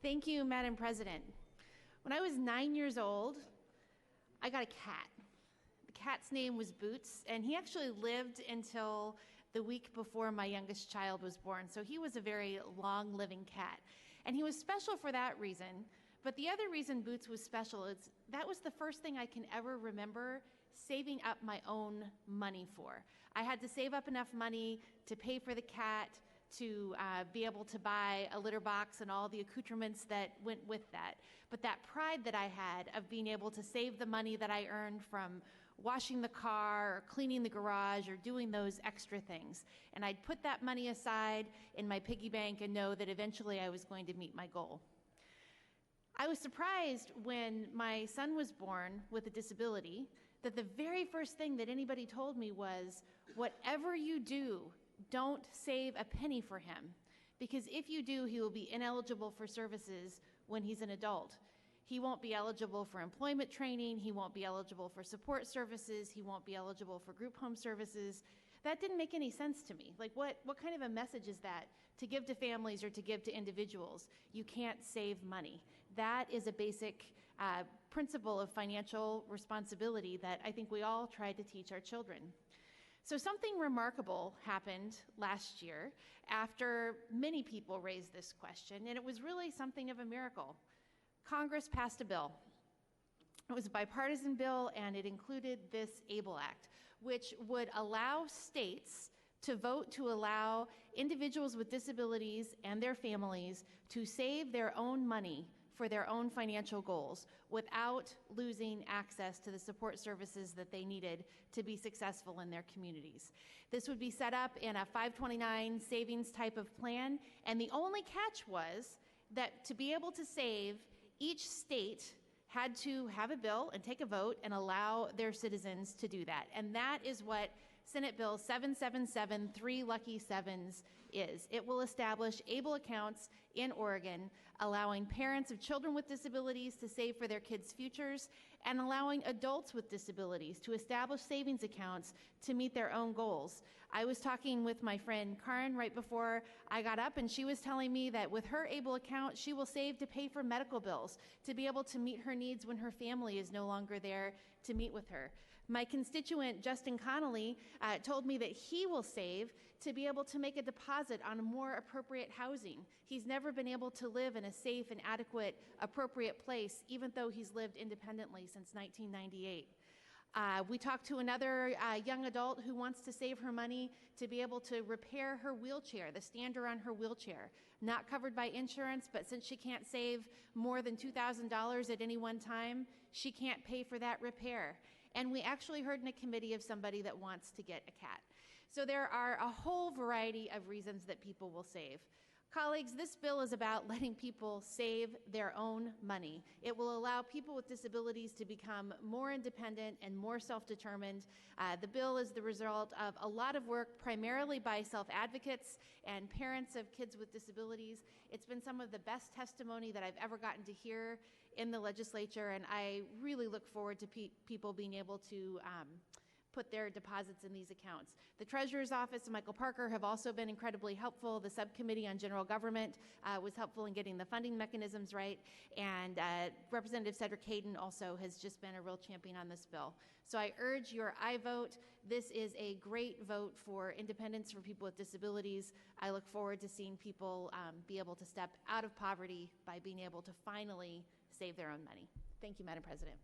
Thank you, Madam President. When I was 9 years old, I got a cat. The cat's name was Boots, and he actually lived until the week before my youngest child was born, so he was a very long-living cat. And he was special for that reason, but the other reason Boots was special is that was the first thing I can ever remember saving up my own money for. I had to save up enough money to pay for the cat, to be able to buy a litter box and all the accoutrements that went with that. But that pride that I had of being able to save the money that I earned from washing the car or cleaning the garage or doing those extra things. And I'd put that money aside in my piggy bank and know that eventually I was going to meet my goal. I was surprised when my son was born with a disability that the very first thing that anybody told me was, whatever you do, don't save a penny for him, because if you do, he will be ineligible for services when he's an adult. He won't be eligible for employment training, he won't be eligible for support services, he won't be eligible for group home services. That didn't make any sense to me. Like, what kind of a message is that to give to families or to give to individuals? You can't save money. That is a basic principle of financial responsibility that I think we all try to teach our children. So something remarkable happened last year after many people raised this question, and it was really something of a miracle. Congress passed a bill. It was a bipartisan bill, and it included this ABLE Act, which would allow states to vote to allow individuals with disabilities and their families to save their own money for their own financial goals without losing access to the support services that they needed to be successful in their communities. This would be set up in a 529 savings type of plan, and the only catch was that to be able to save, each state had to have a bill and take a vote and allow their citizens to do that. And that is what Senate Bill 777, 3 lucky sevens is. It will establish ABLE accounts in Oregon, allowing parents of children with disabilities to save for their kids' futures, and allowing adults with disabilities to establish savings accounts to meet their own goals. I was talking with my friend Karen right before I got up, and she was telling me that with her ABLE account, she will save to pay for medical bills, to be able to meet her needs when her family is no longer there to meet with her. My constituent, Justin Connolly, told me that he will save to be able to make a deposit on a more appropriate housing. He's never been able to live in a safe and adequate, appropriate place, even though he's lived independently since 1998. We talked to another young adult who wants to save her money to be able to repair her wheelchair, the stander on her wheelchair. Not covered by insurance, but since she can't save more than $2,000 at any one time, she can't pay for that repair. And we actually heard in a committee of somebody that wants to get a cat. So there are a whole variety of reasons that people will save. Colleagues, this bill is about letting people save their own money. It will allow people with disabilities to become more independent and more self-determined. The bill is the result of a lot of work, primarily by self-advocates and parents of kids with disabilities. It's been some of the best testimony that I've ever gotten to hear in the legislature, and I really look forward to people being able to put their deposits in these accounts. The Treasurer's Office and Michael Parker have also been incredibly helpful. The Subcommittee on General Government was helpful in getting the funding mechanisms right, and Representative Cedric Hayden also has just been a real champion on this bill. So I urge your aye vote. This is a great vote for independence for people with disabilities. I look forward to seeing people be able to step out of poverty by being able to finally save their own money. Thank you, Madam President.